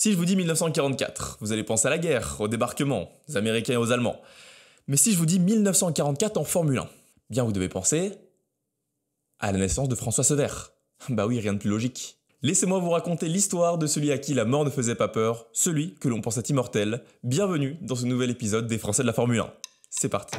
Si je vous dis 1944, vous allez penser à la guerre, au débarquement, aux Américains et aux Allemands. Mais si je vous dis 1944 en Formule 1, bien vous devez penser à la naissance de François Sever. Bah oui, rien de plus logique. Laissez-moi vous raconter l'histoire de celui à qui la mort ne faisait pas peur, celui que l'on pensait immortel. Bienvenue dans ce nouvel épisode des Français de la Formule 1. C'est parti.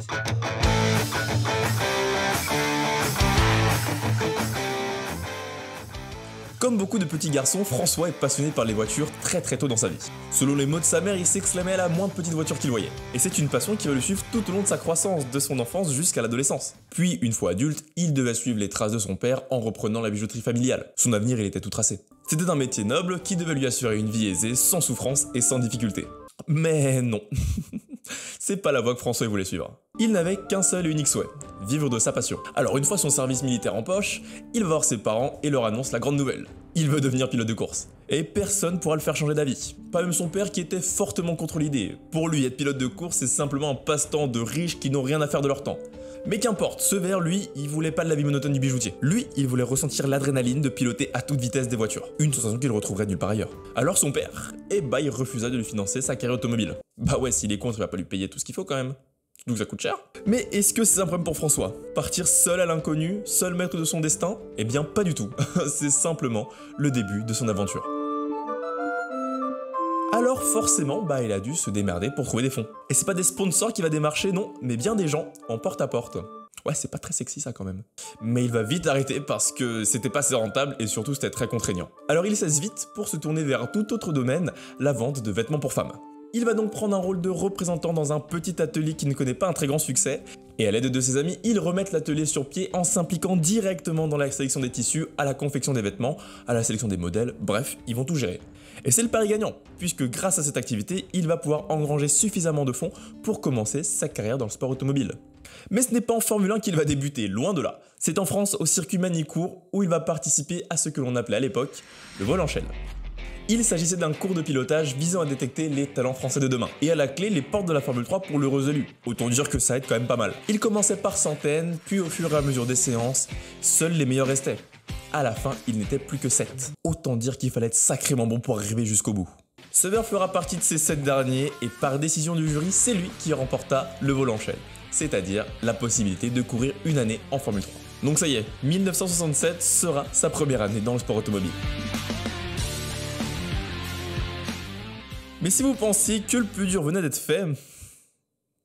Comme beaucoup de petits garçons, François est passionné par les voitures très tôt dans sa vie. Selon les mots de sa mère, il s'exclamait à la moindre petite voiture qu'il voyait. Et c'est une passion qui va le suivre tout au long de sa croissance, de son enfance jusqu'à l'adolescence. Puis, une fois adulte, il devait suivre les traces de son père en reprenant la bijouterie familiale. Son avenir, il était tout tracé. C'était un métier noble qui devait lui assurer une vie aisée, sans souffrance et sans difficulté. Mais non, c'est pas la voie que François voulait suivre. Il n'avait qu'un seul et unique souhait, vivre de sa passion. Alors une fois son service militaire en poche, il va voir ses parents et leur annonce la grande nouvelle. Il veut devenir pilote de course. Et personne pourra le faire changer d'avis. Pas même son père qui était fortement contre l'idée. Pour lui, être pilote de course, c'est simplement un passe-temps de riches qui n'ont rien à faire de leur temps. Mais qu'importe, Sever, lui, il voulait pas de la vie monotone du bijoutier. Lui, il voulait ressentir l'adrénaline de piloter à toute vitesse des voitures. Une sensation qu'il retrouverait nulle part ailleurs. Alors son père, il refusa de lui financer sa carrière automobile. Bah ouais, s'il est contre, il va pas lui payer tout ce qu'il faut quand même. Donc ça coûte cher. Mais est-ce que c'est un problème pour François? Partir seul à l'inconnu, seul maître de son destin? Eh bien pas du tout. C'est simplement le début de son aventure. Alors forcément, il a dû se démerder pour trouver des fonds. Et c'est pas des sponsors qui va démarcher, non, mais bien des gens en porte-à-porte. Ouais, c'est pas très sexy ça quand même. Mais il va vite arrêter parce que c'était pas assez rentable et surtout c'était très contraignant. Alors il cesse vite pour se tourner vers tout autre domaine, la vente de vêtements pour femmes. Il va donc prendre un rôle de représentant dans un petit atelier qui ne connaît pas un très grand succès, et à l'aide de ses amis, ils remettent l'atelier sur pied en s'impliquant directement dans la sélection des tissus, à la confection des vêtements, à la sélection des modèles, bref, ils vont tout gérer. Et c'est le pari gagnant, puisque grâce à cette activité, il va pouvoir engranger suffisamment de fonds pour commencer sa carrière dans le sport automobile. Mais ce n'est pas en Formule 1 qu'il va débuter, loin de là. C'est en France, au circuit Manicourt, où il va participer à ce que l'on appelait à l'époque le vol en chaîne. Il s'agissait d'un cours de pilotage visant à détecter les talents français de demain. Et à la clé, les portes de la Formule 3 pour l'heureux élu. Autant dire que ça aide quand même pas mal. Il commençait par centaines, puis au fur et à mesure des séances, seuls les meilleurs restaient. À la fin, il n'était plus que 7. Autant dire qu'il fallait être sacrément bon pour arriver jusqu'au bout. Sever fera partie de ces 7 derniers et par décision du jury, c'est lui qui remporta le vol en chaîne. C'est-à-dire la possibilité de courir une année en Formule 3. Donc ça y est, 1967 sera sa première année dans le sport automobile. Mais si vous pensiez que le plus dur venait d'être fait,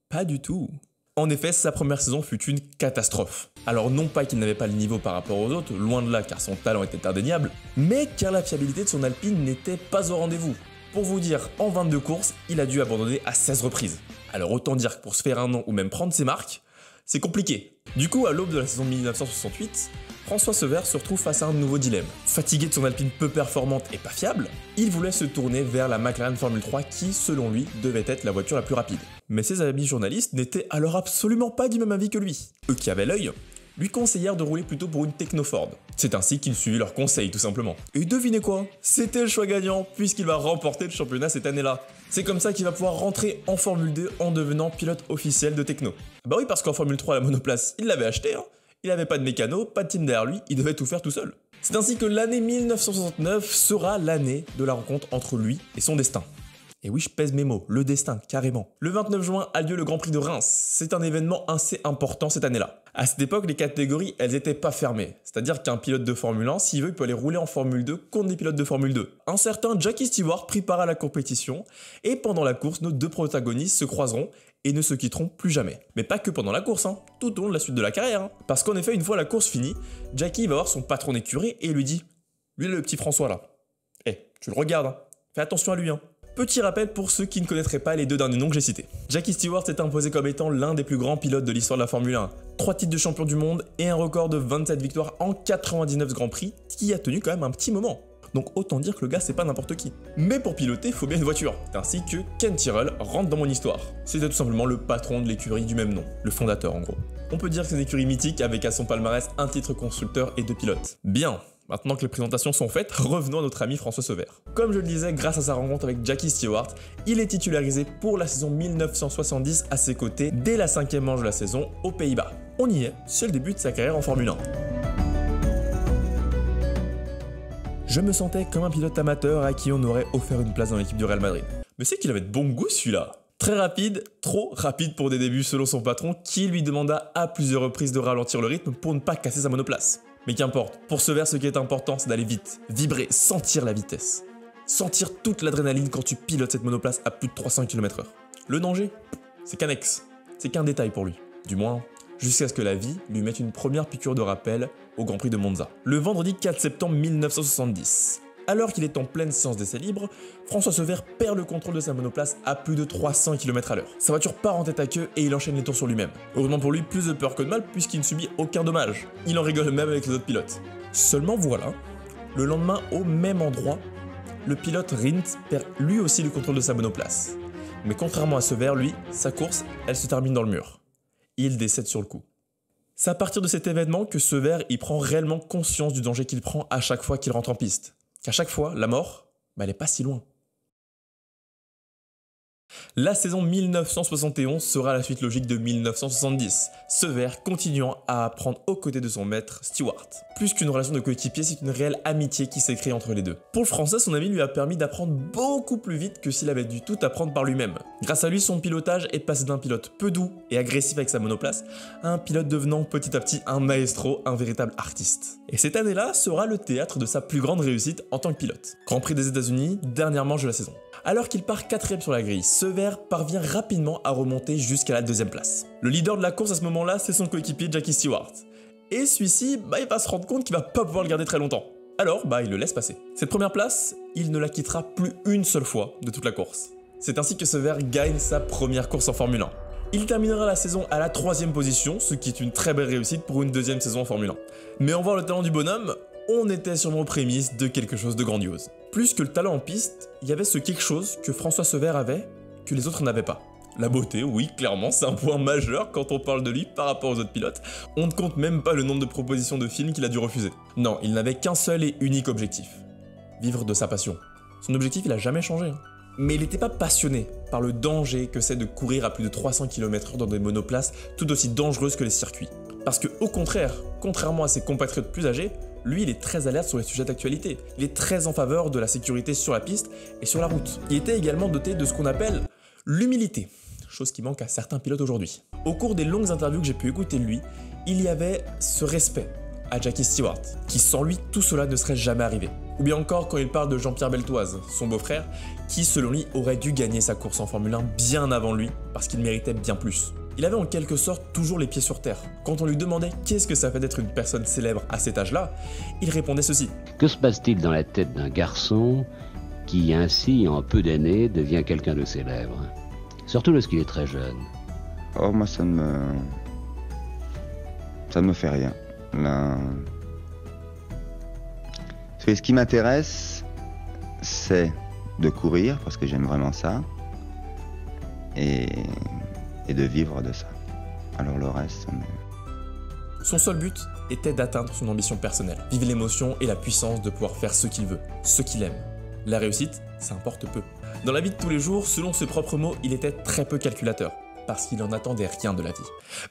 pas du tout. En effet, sa première saison fut une catastrophe. Alors non pas qu'il n'avait pas le niveau par rapport aux autres, loin de là car son talent était indéniable, mais car la fiabilité de son Alpine n'était pas au rendez-vous. Pour vous dire, en 22 courses, il a dû abandonner à 16 reprises. Alors autant dire que pour se faire un nom ou même prendre ses marques, c'est compliqué. Du coup, à l'aube de la saison 1968, François Sever se retrouve face à un nouveau dilemme. Fatigué de son Alpine peu performante et pas fiable, il voulait se tourner vers la McLaren Formule 3 qui, selon lui, devait être la voiture la plus rapide. Mais ses amis journalistes n'étaient alors absolument pas du même avis que lui. Eux qui avaient l'œil, lui conseillèrent de rouler plutôt pour une Techno Ford. C'est ainsi qu'il suivit leurs conseils tout simplement. Et devinez quoi? C'était le choix gagnant puisqu'il va remporter le championnat cette année-là. C'est comme ça qu'il va pouvoir rentrer en Formule 2 en devenant pilote officiel de Techno. Bah oui, parce qu'en Formule 3 la monoplace, il l'avait acheté, hein. Il n'avait pas de mécano, pas de team derrière lui, il devait tout faire tout seul. C'est ainsi que l'année 1969 sera l'année de la rencontre entre lui et son destin. Et oui, je pèse mes mots, le destin, carrément. Le 29 juin a lieu le Grand Prix de Reims. C'est un événement assez important cette année-là. À cette époque, les catégories, elles étaient pas fermées. C'est-à-dire qu'un pilote de Formule 1, s'il veut, il peut aller rouler en Formule 2 contre des pilotes de Formule 2. Un certain Jackie Stewart prépara la compétition, et pendant la course, nos deux protagonistes se croiseront et ne se quitteront plus jamais. Mais pas que pendant la course, hein, tout au long de la suite de la carrière. Hein. Parce qu'en effet, une fois la course finie, Jackie va voir son patron d'écurie et lui dit « Lui, le petit François là, tu le regardes, hein. Fais attention à lui, hein. » Petit rappel pour ceux qui ne connaîtraient pas les deux derniers noms que j'ai cités. Jackie Stewart s'est imposé comme étant l'un des plus grands pilotes de l'histoire de la Formule 1. 3 titres de champion du monde et un record de 27 victoires en 99 Grands Prix qui a tenu quand même un petit moment. Donc autant dire que le gars c'est pas n'importe qui. Mais pour piloter, il faut bien une voiture. Ainsi que Ken Tyrrell rentre dans mon histoire. C'était tout simplement le patron de l'écurie du même nom, le fondateur en gros. On peut dire que c'est une écurie mythique avec à son palmarès un titre constructeur et 2 pilotes. Bien. Maintenant que les présentations sont faites, revenons à notre ami François Sever. Comme je le disais, grâce à sa rencontre avec Jackie Stewart, il est titularisé pour la saison 1970 à ses côtés dès la 5e manche de la saison aux Pays-Bas. On y est, c'est le début de sa carrière en Formule 1. Je me sentais comme un pilote amateur à qui on aurait offert une place dans l'équipe du Real Madrid. Mais c'est qu'il avait de bon goût celui-là. Très rapide, trop rapide pour des débuts selon son patron qui lui demanda à plusieurs reprises de ralentir le rythme pour ne pas casser sa monoplace. Mais qu'importe, pour ce verre ce qui est important c'est d'aller vite, vibrer, sentir la vitesse. Sentir toute l'adrénaline quand tu pilotes cette monoplace à plus de 300 km/h. Le danger, c'est qu'annexe, c'est qu'un détail pour lui. Du moins, jusqu'à ce que la vie lui mette une première piqûre de rappel au Grand Prix de Monza. Le vendredi 4 septembre 1970. Alors qu'il est en pleine séance d'essai libre, François Cevert perd le contrôle de sa monoplace à plus de 300 km/h. Sa voiture part en tête à queue et il enchaîne les tours sur lui-même. Heureusement pour lui, plus de peur que de mal puisqu'il ne subit aucun dommage. Il en rigole même avec les autres pilotes. Seulement voilà, le lendemain au même endroit, le pilote Rindt perd lui aussi le contrôle de sa monoplace. Mais contrairement à Cevert, lui, sa course, elle se termine dans le mur. Il décède sur le coup. C'est à partir de cet événement que Cevert y prend réellement conscience du danger qu'il prend à chaque fois qu'il rentre en piste. Qu'à chaque fois, la mort, elle n'est pas si loin. La saison 1971 sera la suite logique de 1970, Cevert continuant à apprendre aux côtés de son maître Stewart. Plus qu'une relation de coéquipier, c'est une réelle amitié qui s'est créée entre les deux. Pour le français, son ami lui a permis d'apprendre beaucoup plus vite que s'il avait dû tout apprendre par lui-même. Grâce à lui, son pilotage est passé d'un pilote peu doux et agressif avec sa monoplace à un pilote devenant petit à petit un maestro, un véritable artiste. Et cette année-là sera le théâtre de sa plus grande réussite en tant que pilote. Grand Prix des États-Unis, dernière manche de la saison. Alors qu'il part 4ème sur la grille, Cevert parvient rapidement à remonter jusqu'à la 2ème place. Le leader de la course à ce moment-là, c'est son coéquipier Jackie Stewart. Et celui-ci, il va se rendre compte qu'il va pas pouvoir le garder très longtemps. Alors, il le laisse passer. Cette première place, il ne la quittera plus une seule fois de toute la course. C'est ainsi que Cevert gagne sa première course en Formule 1. Il terminera la saison à la 3ème position, ce qui est une très belle réussite pour une 2ème saison en Formule 1. Mais en voir le talent du bonhomme, on était sûrement aux prémices de quelque chose de grandiose. Plus que le talent en piste, il y avait ce quelque chose que François Cevert avait, que les autres n'avaient pas. La beauté, oui, clairement, c'est un point majeur quand on parle de lui par rapport aux autres pilotes. On ne compte même pas le nombre de propositions de films qu'il a dû refuser. Non, il n'avait qu'un seul et unique objectif. Vivre de sa passion. Son objectif, il a jamais changé. Mais il n'était pas passionné par le danger que c'est de courir à plus de 300 km/h dans des monoplaces tout aussi dangereuses que les circuits. Parce que, au contraire, contrairement à ses compatriotes plus âgés, lui, il est très alerte sur les sujets d'actualité. Il est très en faveur de la sécurité sur la piste et sur la route. Il était également doté de ce qu'on appelle l'humilité, chose qui manque à certains pilotes aujourd'hui. Au cours des longues interviews que j'ai pu écouter de lui, il y avait ce respect à Jackie Stewart, qui sans lui, tout cela ne serait jamais arrivé. Ou bien encore quand il parle de Jean-Pierre Beltoise, son beau-frère, qui selon lui aurait dû gagner sa course en Formule 1 bien avant lui, parce qu'il méritait bien plus. Il avait en quelque sorte toujours les pieds sur terre. Quand on lui demandait qu'est-ce que ça fait d'être une personne célèbre à cet âge-là, il répondait ceci. Que se passe-t-il dans la tête d'un garçon qui ainsi, en peu d'années, devient quelqu'un de célèbre? Surtout lorsqu'il est très jeune. Oh, moi ça ne me fait rien. Là... Ce qui m'intéresse, c'est de courir, parce que j'aime vraiment ça, et de vivre de ça. Alors le reste, ça me... Son seul but était d'atteindre son ambition personnelle, vivre l'émotion et la puissance de pouvoir faire ce qu'il veut, ce qu'il aime. La réussite, ça importe peu. Dans la vie de tous les jours, selon ses propres mots, il était très peu calculateur, parce qu'il en attendait rien de la vie.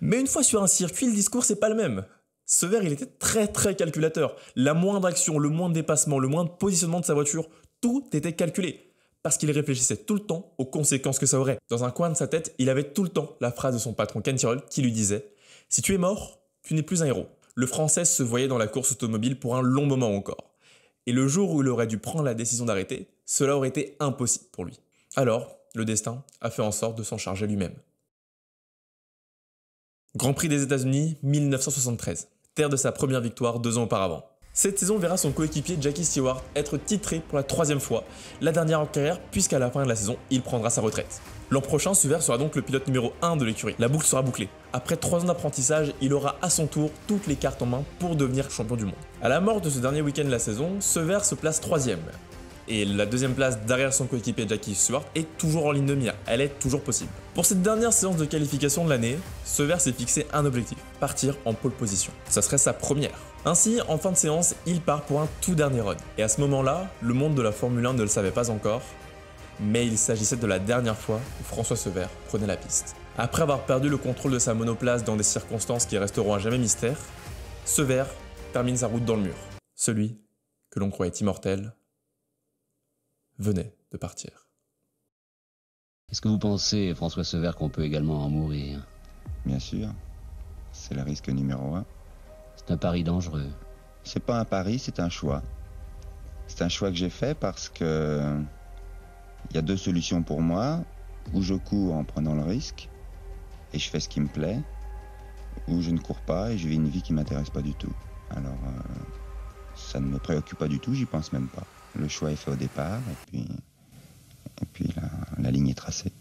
Mais une fois sur un circuit, le discours c'est pas le même. Cevert, il était très calculateur. La moindre action, le moindre dépassement, le moindre positionnement de sa voiture, tout était calculé. Parce qu'il réfléchissait tout le temps aux conséquences que ça aurait. Dans un coin de sa tête, il avait tout le temps la phrase de son patron Ken Tyrrell qui lui disait « Si tu es mort, tu n'es plus un héros ». Le Français se voyait dans la course automobile pour un long moment encore. Et le jour où il aurait dû prendre la décision d'arrêter, cela aurait été impossible pour lui. Alors, le destin a fait en sorte de s'en charger lui-même. Grand Prix des États-Unis, 1973. Terre de sa première victoire 2 ans auparavant. Cette saison verra son coéquipier Jackie Stewart être titré pour la 3e fois, la dernière en carrière puisqu'à la fin de la saison, il prendra sa retraite. L'an prochain, Cevert sera donc le pilote numéro 1 de l'écurie. La boucle sera bouclée. Après 3 ans d'apprentissage, il aura à son tour toutes les cartes en main pour devenir champion du monde. À la mort de ce dernier week-end de la saison, Cevert se place 3e. Et la 2e place derrière son coéquipier Jackie Stewart est toujours en ligne de mire, elle est toujours possible. Pour cette dernière séance de qualification de l'année, Cevert s'est fixé un objectif, partir en pole position. Ça serait sa première. Ainsi, en fin de séance, il part pour un tout dernier run. Et à ce moment-là, le monde de la Formule 1 ne le savait pas encore, mais il s'agissait de la dernière fois où François Cevert prenait la piste. Après avoir perdu le contrôle de sa monoplace dans des circonstances qui resteront à jamais mystère, Cevert termine sa route dans le mur, celui que l'on croyait immortel, venait de partir. Est-ce que vous pensez, François Sever, qu'on peut également en mourir? Bien sûr, c'est le risque numéro 1. C'est un pari dangereux. C'est pas un pari, c'est un choix. C'est un choix que j'ai fait parce que il y a 2 solutions pour moi. Ou je cours en prenant le risque et je fais ce qui me plaît, ou je ne cours pas et je vis une vie qui m'intéresse pas du tout. Alors, ça ne me préoccupe pas du tout, j'y pense même pas. Le choix est fait au départ et puis la ligne est tracée.